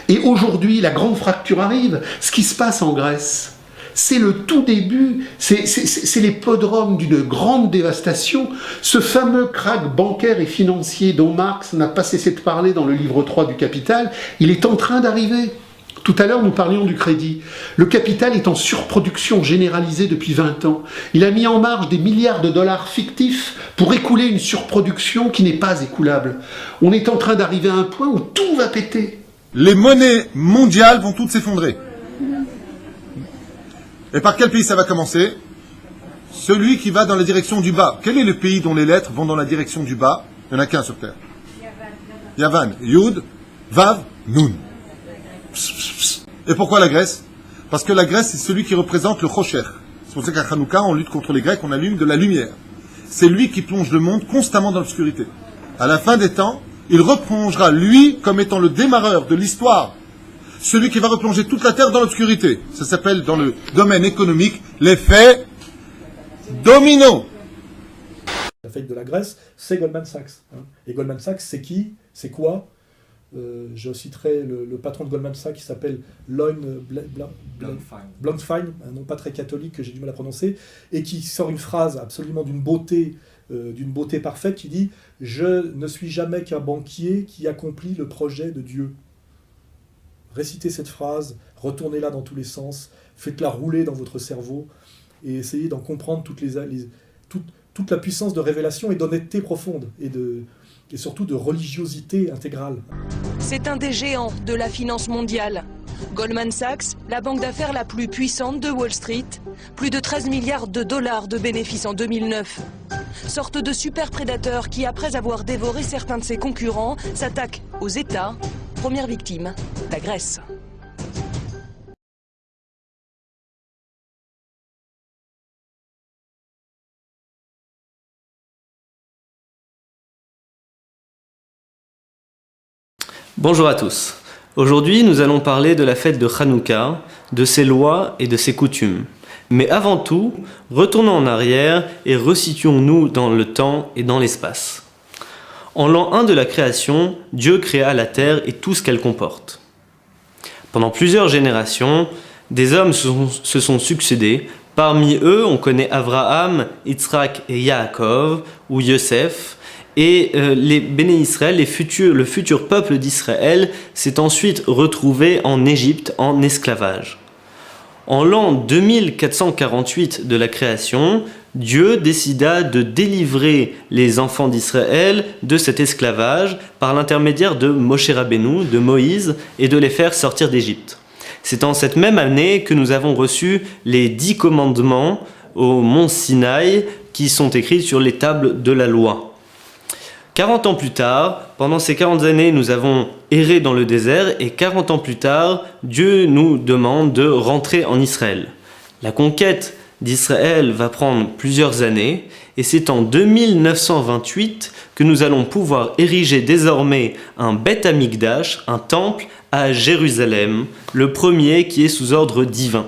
Et aujourd'hui, la grande fracture arrive. Ce qui se passe en Grèce, c'est le tout début, c'est les podromes d'une grande dévastation. Ce fameux krach bancaire et financier dont Marx n'a pas cessé de parler dans le livre 3 du Capital, il est en train d'arriver. Tout à l'heure, nous parlions du crédit. Le capital est en surproduction généralisée depuis 20 ans. Il a mis en marge des milliards de dollars fictifs pour écouler une surproduction qui n'est pas écoulable. On est en train d'arriver à un point où tout va péter. Les monnaies mondiales vont toutes s'effondrer. Et par quel pays ça va commencer? Celui qui va dans la direction du bas. Quel est le pays dont les lettres vont dans la direction du bas? Il n'y en a qu'un sur Terre. Yavan. Yud, Vav, Nun. Et pourquoi la Grèce? Parce que la Grèce, c'est celui qui représente le Chocher. C'est pour ça qu'à Hanouka, on lutte contre les Grecs, on allume de la lumière. C'est lui qui plonge le monde constamment dans l'obscurité. À la fin des temps, il replongera lui comme étant le démarreur de l'histoire. Celui qui va replonger toute la Terre dans l'obscurité. Ça s'appelle dans le domaine économique l'effet domino. La faillite de la Grèce, c'est Goldman Sachs. Et Goldman Sachs, c'est qui? C'est quoi? Je citerai le patron de Goldman Sachs qui s'appelle Lloyd Blankfein, un nom pas très catholique que j'ai du mal à prononcer, et qui sort une phrase absolument d'une beauté parfaite qui dit « Je ne suis jamais qu'un banquier qui accomplit le projet de Dieu ». Récitez cette phrase, retournez-la dans tous les sens, faites-la rouler dans votre cerveau et essayez d'en comprendre toute la puissance de révélation et d'honnêteté profonde et surtout de religiosité intégrale. C'est un des géants de la finance mondiale. Goldman Sachs, la banque d'affaires la plus puissante de Wall Street, plus de 13 milliards de dollars de bénéfices en 2009. Sorte de super prédateur qui, après avoir dévoré certains de ses concurrents, s'attaque aux États. Première victime, la Grèce. Bonjour à tous. Aujourd'hui, nous allons parler de la fête de Hanouka, de ses lois et de ses coutumes. Mais avant tout, retournons en arrière et resituons-nous dans le temps et dans l'espace. En l'an 1 de la création, Dieu créa la terre et tout ce qu'elle comporte. Pendant plusieurs générations, des hommes se sont succédés. Parmi eux, on connaît Abraham, Yitzhak et Yaakov, ou Yosef. Et les Béné Israël, le futur peuple d'Israël, s'est ensuite retrouvé en Égypte en esclavage. En l'an 2448 de la création, Dieu décida de délivrer les enfants d'Israël de cet esclavage par l'intermédiaire de Moshe Rabbeinu, de Moïse, et de les faire sortir d'Égypte. C'est en cette même année que nous avons reçu les 10 commandements au mont Sinaï qui sont écrits sur les tables de la loi. 40 ans plus tard, pendant ces 40 années, nous avons erré dans le désert et 40 ans plus tard, Dieu nous demande de rentrer en Israël. La conquête d'Israël va prendre plusieurs années et c'est en 2928 que nous allons pouvoir ériger désormais un Beth Amikdash, un temple à Jérusalem, le premier qui est sous ordre divin.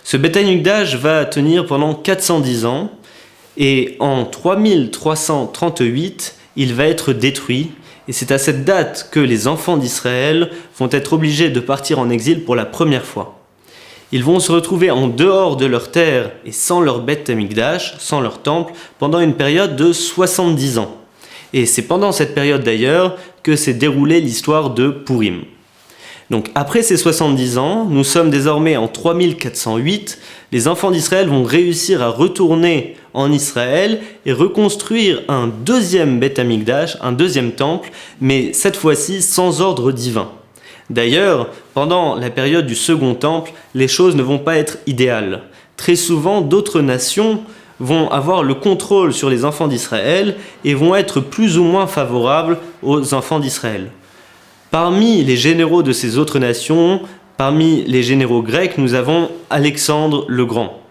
Ce Beth Amikdash va tenir pendant 410 ans. Et en 3338, il va être détruit. Et c'est à cette date que les enfants d'Israël vont être obligés de partir en exil pour la première fois. Ils vont se retrouver en dehors de leur terre et sans leur Beth Amikdash, sans leur temple, pendant une période de 70 ans. Et c'est pendant cette période d'ailleurs que s'est déroulée l'histoire de Purim. Donc après ces 70 ans, nous sommes désormais en 3408, les enfants d'Israël vont réussir à retourner en Israël et reconstruire un deuxième Beth Amikdash, un deuxième temple, mais cette fois-ci sans ordre divin. D'ailleurs, pendant la période du second temple, les choses ne vont pas être idéales. Très souvent, d'autres nations vont avoir le contrôle sur les enfants d'Israël et vont être plus ou moins favorables aux enfants d'Israël. Parmi les généraux de ces autres nations, parmi les généraux grecs, nous avons Alexandre le Grand,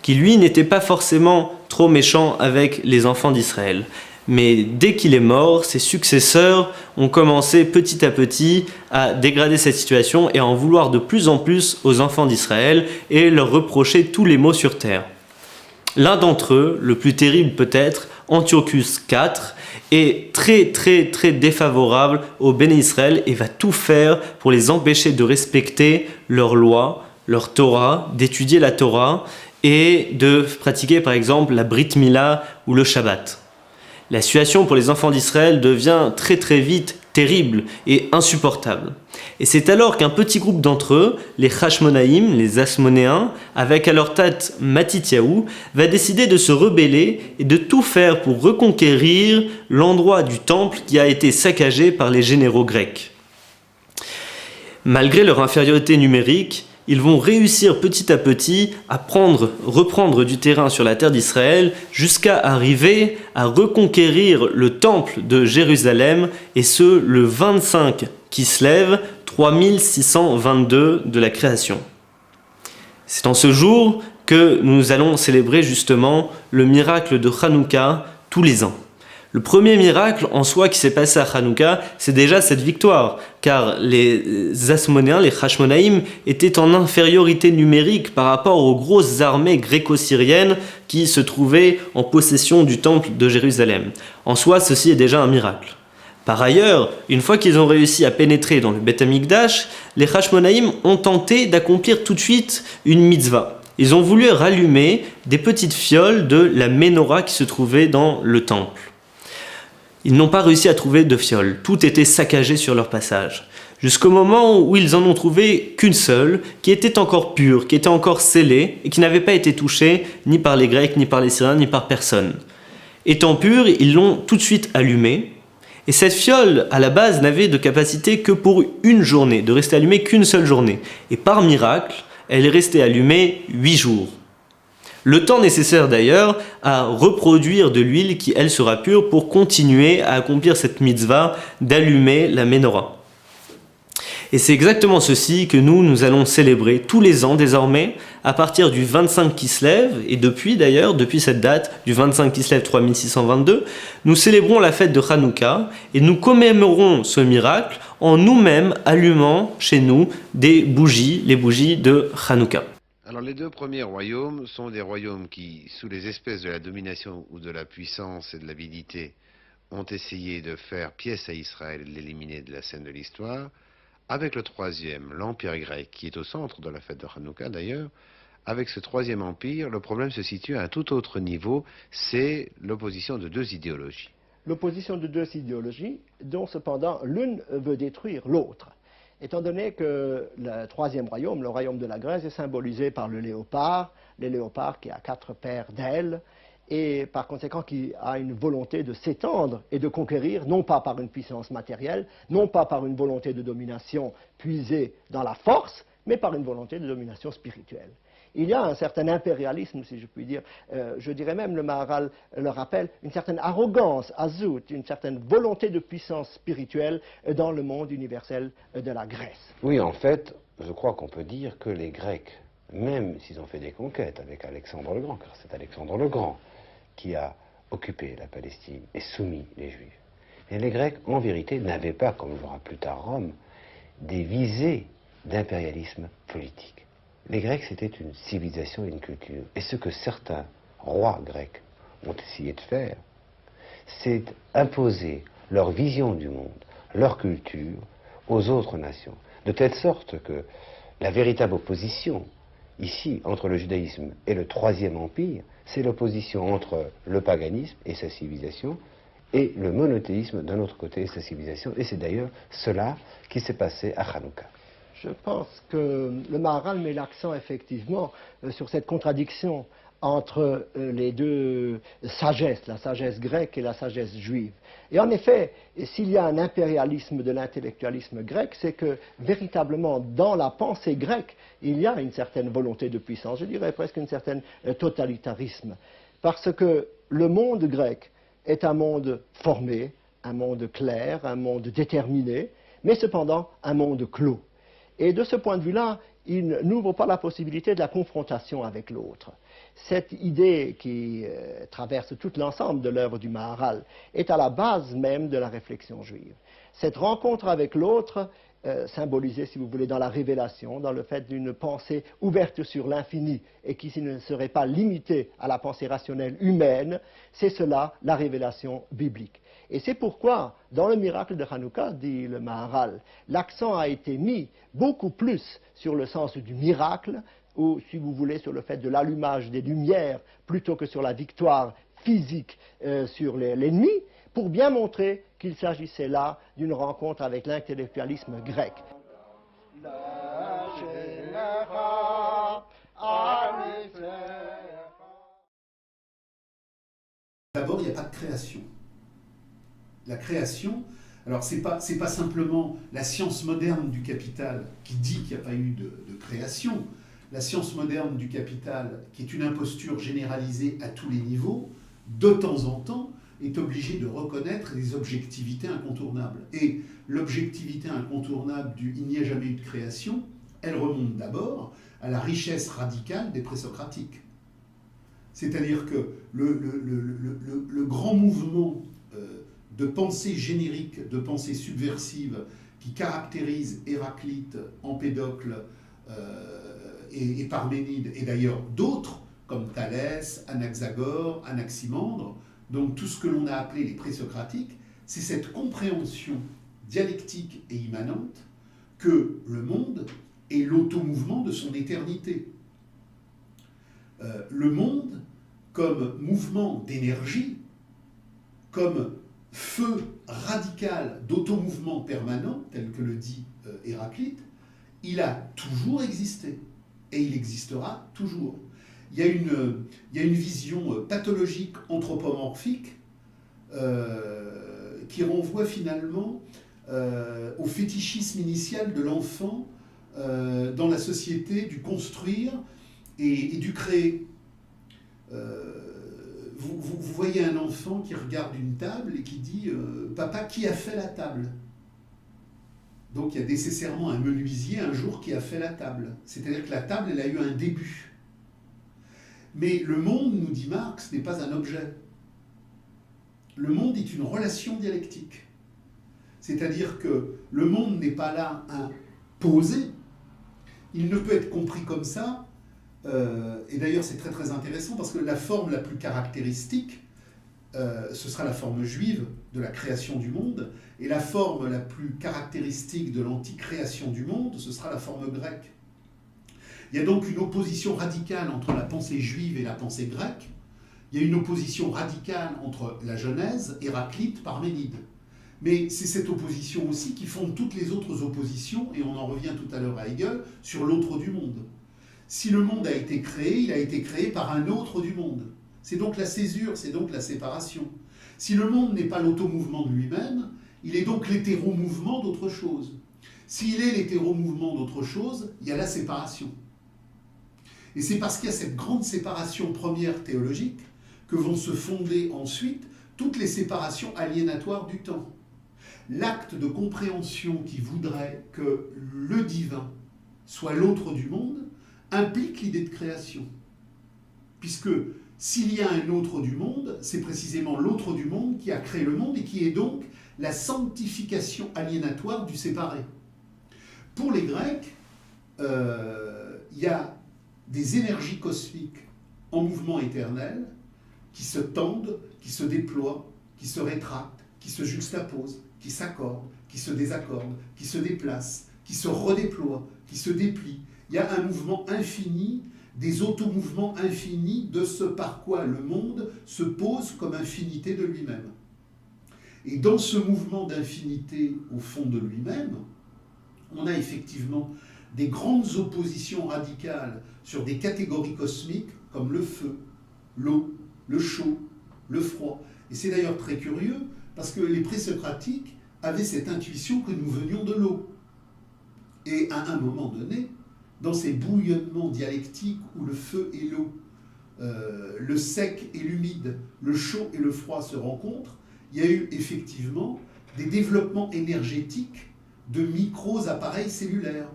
qui lui n'était pas forcément trop méchant avec les enfants d'Israël. Mais dès qu'il est mort, ses successeurs ont commencé petit à petit à dégrader cette situation et à en vouloir de plus en plus aux enfants d'Israël et leur reprocher tous les maux sur terre. L'un d'entre eux, le plus terrible peut-être, Antiochus IV, est très défavorable au Béné Israël et va tout faire pour les empêcher de respecter leurs lois, leur Torah, d'étudier la Torah et de pratiquer par exemple la Brit Mila ou le Shabbat. La situation pour les enfants d'Israël devient très vite terrible et insupportable. Et c'est alors qu'un petit groupe d'entre eux, les Hashmonaïm, les Asmonéens, avec à leur tête Matityahu, va décider de se rebeller et de tout faire pour reconquérir l'endroit du temple qui a été saccagé par les généraux grecs. Malgré leur infériorité numérique, ils vont réussir petit à petit à reprendre du terrain sur la terre d'Israël jusqu'à arriver à reconquérir le temple de Jérusalem, et ce, le 25 Kislev 3622 de la création. C'est en ce jour que nous allons célébrer justement le miracle de Hanouka tous les ans. Le premier miracle en soi qui s'est passé à Hanouka, c'est déjà cette victoire, car les Asmonéens, les Hashmonaïm, étaient en infériorité numérique par rapport aux grosses armées gréco-syriennes qui se trouvaient en possession du temple de Jérusalem. En soi, ceci est déjà un miracle. Par ailleurs, une fois qu'ils ont réussi à pénétrer dans le Beth Amikdash, les Hashmonaïm ont tenté d'accomplir tout de suite une mitzvah. Ils ont voulu rallumer des petites fioles de la menorah qui se trouvait dans le temple. Ils n'ont pas réussi à trouver de fiole, tout était saccagé sur leur passage, jusqu'au moment où ils en ont trouvé qu'une seule, qui était encore pure, qui était encore scellée, et qui n'avait pas été touchée ni par les Grecs, ni par les Syriens, ni par personne. Étant pure, ils l'ont tout de suite allumée, et cette fiole, à la base, n'avait de capacité que pour une journée, de rester allumée qu'une seule journée. Et par miracle, elle est restée allumée 8 jours. Le temps nécessaire d'ailleurs à reproduire de l'huile qui, elle, sera pure pour continuer à accomplir cette mitzvah d'allumer la menorah. Et c'est exactement ceci que nous allons célébrer tous les ans désormais, à partir du 25 Kislev, et depuis cette date, du 25 Kislev 3622, nous célébrons la fête de Hanouka, et nous commémorons ce miracle en nous-mêmes allumant chez nous des bougies, les bougies de Hanouka. Alors les deux premiers royaumes sont des royaumes qui, sous les espèces de la domination ou de la puissance et de l'avidité, ont essayé de faire pièce à Israël et de l'éliminer de la scène de l'histoire. Avec le troisième, l'Empire grec, qui est au centre de la fête de Hanouka d'ailleurs, avec ce troisième empire, le problème se situe à un tout autre niveau, c'est l'opposition de deux idéologies. L'opposition de deux idéologies, dont cependant l'une veut détruire l'autre. Étant donné que le troisième royaume, le royaume de la Grèce, est symbolisé par le léopard qui a 4 paires d'ailes, et par conséquent qui a une volonté de s'étendre et de conquérir, non pas par une puissance matérielle, non pas par une volonté de domination puisée dans la force, mais par une volonté de domination spirituelle. Il y a un certain impérialisme, si je puis dire, je dirais même, le Maharal le rappelle, une certaine arrogance, azout, une certaine volonté de puissance spirituelle dans le monde universel de la Grèce. Oui, en fait, je crois qu'on peut dire que les Grecs, même s'ils ont fait des conquêtes avec Alexandre le Grand, car c'est Alexandre le Grand qui a occupé la Palestine et soumis les Juifs, et les Grecs, en vérité, n'avaient pas, comme le verra plus tard Rome, des visées d'impérialisme politique. Les Grecs, c'était une civilisation et une culture. Et ce que certains rois grecs ont essayé de faire, c'est imposer leur vision du monde, leur culture, aux autres nations. De telle sorte que la véritable opposition, ici, entre le judaïsme et le Troisième Empire, c'est l'opposition entre le paganisme et sa civilisation, et le monothéisme d'un autre côté et sa civilisation. Et c'est d'ailleurs cela qui s'est passé à Hanouka. Je pense que le Maharal met l'accent effectivement sur cette contradiction entre les deux sagesses, la sagesse grecque et la sagesse juive. Et en effet, s'il y a un impérialisme de l'intellectualisme grec, c'est que véritablement dans la pensée grecque, il y a une certaine volonté de puissance, je dirais presque une certaine totalitarisme. Parce que le monde grec est un monde formé, un monde clair, un monde déterminé, mais cependant un monde clos. Et de ce point de vue-là, il n'ouvre pas la possibilité de la confrontation avec l'autre. Cette idée qui traverse tout l'ensemble de l'œuvre du Maharal est à la base même de la réflexion juive. Cette rencontre avec l'autre symbolisé, si vous voulez, dans la révélation, dans le fait d'une pensée ouverte sur l'infini et qui ne serait pas limitée à la pensée rationnelle humaine. C'est cela, la révélation biblique. Et c'est pourquoi, dans le miracle de Hanouka, dit le Maharal, l'accent a été mis beaucoup plus sur le sens du miracle, ou, si vous voulez, sur le fait de l'allumage des lumières, plutôt que sur la victoire physique sur l'ennemi, pour bien montrer qu'il s'agissait là d'une rencontre avec l'intellectualisme grec. D'abord, il n'y a pas de création. La création, alors c'est pas simplement la science moderne du capital qui dit qu'il n'y a pas eu de création. La science moderne du capital, qui est une imposture généralisée à tous les niveaux, de temps en temps, est obligée de reconnaître des objectivités incontournables. Et l'objectivité incontournable du « il n'y a jamais eu de création », elle remonte d'abord à la richesse radicale des présocratiques. C'est-à-dire que le grand mouvement de pensée générique, de pensée subversive, qui caractérise Héraclite, Empédocle et Parménide, et d'ailleurs d'autres, comme Thalès, Anaxagore, Anaximandre, donc tout ce que l'on a appelé les présocratiques, c'est cette compréhension dialectique et immanente que le monde est l'automouvement de son éternité. Le monde, comme mouvement d'énergie, comme feu radical d'automouvement permanent, tel que le dit Héraclite, il a toujours existé et il existera toujours. Il y a une vision pathologique anthropomorphique qui renvoie finalement au fétichisme initial de l'enfant dans la société du construire et du créer. Vous voyez un enfant qui regarde une table et qui dit « Papa, qui a fait la table ?» Donc il y a nécessairement un menuisier un jour qui a fait la table. C'est-à-dire que la table, elle a eu un début. Mais le monde, nous dit Marx, n'est pas un objet. Le monde est une relation dialectique. C'est-à-dire que le monde n'est pas là un posé. Il ne peut être compris comme ça. Et d'ailleurs, c'est très très intéressant parce que la forme la plus caractéristique, ce sera la forme juive de la création du monde, et la forme la plus caractéristique de l'anticréation du monde, ce sera la forme grecque. Il y a donc une opposition radicale entre la pensée juive et la pensée grecque. Il y a une opposition radicale entre la Genèse, Héraclite, Parménide. Mais c'est cette opposition aussi qui fonde toutes les autres oppositions, et on en revient tout à l'heure à Hegel, sur l'autre du monde. Si le monde a été créé, il a été créé par un autre du monde. C'est donc la césure, c'est donc la séparation. Si le monde n'est pas l'automouvement de lui-même, il est donc l'hétéromouvement d'autre chose. S'il est l'hétéromouvement d'autre chose, il y a la séparation. Et c'est parce qu'il y a cette grande séparation première théologique que vont se fonder ensuite toutes les séparations aliénatoires du temps. L'acte de compréhension qui voudrait que le divin soit l'autre du monde implique l'idée de création. Puisque s'il y a un autre du monde, c'est précisément l'autre du monde qui a créé le monde et qui est donc la sanctification aliénatoire du séparé. Pour les Grecs, il y a des énergies cosmiques en mouvement éternel qui se tendent, qui se déploient, qui se rétractent, qui se juxtaposent, qui s'accordent, qui se désaccordent, qui se déplacent, qui se redéploient, qui se déplient. Il y a un mouvement infini, des automouvements infinis de ce par quoi le monde se pose comme infinité de lui-même. Et dans ce mouvement d'infinité au fond de lui-même, on a effectivement des grandes oppositions radicales sur des catégories cosmiques comme le feu, l'eau, le chaud, le froid. Et c'est d'ailleurs très curieux parce que les présocratiques avaient cette intuition que nous venions de l'eau. Et à un moment donné, dans ces bouillonnements dialectiques où le feu et l'eau, le sec et l'humide, le chaud et le froid se rencontrent, il y a eu effectivement des développements énergétiques de micro-appareils cellulaires.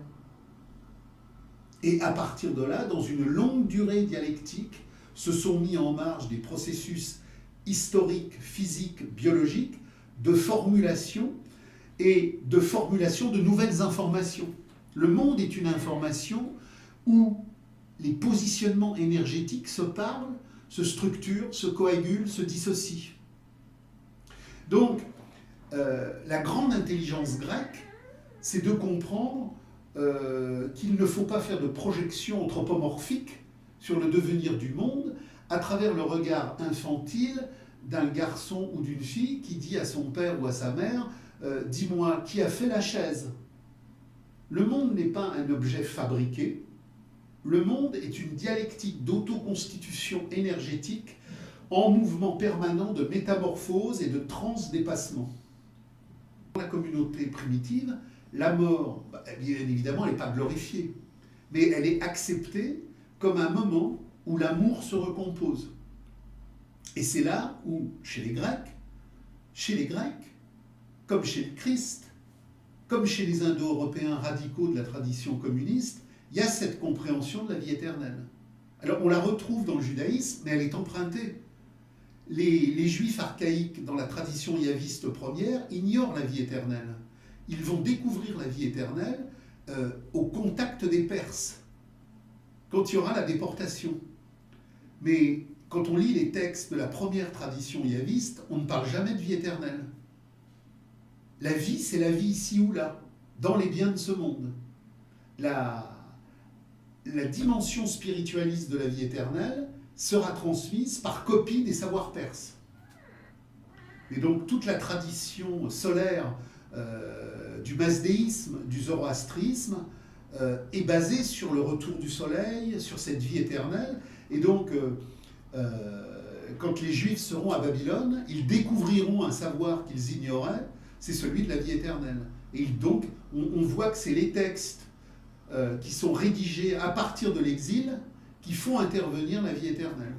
Et à partir de là, dans une longue durée dialectique, se sont mis en marge des processus historiques, physiques, biologiques, de formulation et de formulation de nouvelles informations. Le monde est une information où les positionnements énergétiques se parlent, se structurent, se coagulent, se dissocient. Donc, la grande intelligence grecque, c'est de comprendre qu'il ne faut pas faire de projection anthropomorphique sur le devenir du monde à travers le regard infantile d'un garçon ou d'une fille qui dit à son père ou à sa mère « Dis-moi, qui a fait la chaise ?» Le monde n'est pas un objet fabriqué. Le monde est une dialectique d'autoconstitution énergétique en mouvement permanent de métamorphose et de transdépassement. Dans la communauté primitive, la mort, bien évidemment, elle n'est pas glorifiée, mais elle est acceptée comme un moment où l'amour se recompose. Et c'est là où, chez les Grecs, comme chez le Christ, comme chez les Indo-Européens radicaux de la tradition communiste, il y a cette compréhension de la vie éternelle. Alors on la retrouve dans le judaïsme, mais elle est empruntée. Les Juifs archaïques, dans la tradition yaviste première, ignorent la vie éternelle. Ils vont découvrir la vie éternelle au contact des Perses, quand il y aura la déportation. Mais quand on lit les textes de la première tradition yaviste, on ne parle jamais de vie éternelle. La vie, c'est la vie ici ou là, dans les biens de ce monde. La dimension spiritualiste de la vie éternelle sera transmise par copie des savoirs perses. Et donc toute la tradition solaire du mazdéisme, du zoroastrisme, est basée sur le retour du soleil, sur cette vie éternelle. Et donc, quand les Juifs seront à Babylone, ils découvriront un savoir qu'ils ignoraient, c'est celui de la vie éternelle. Et donc, on voit que c'est les textes qui sont rédigés à partir de l'exil qui font intervenir la vie éternelle.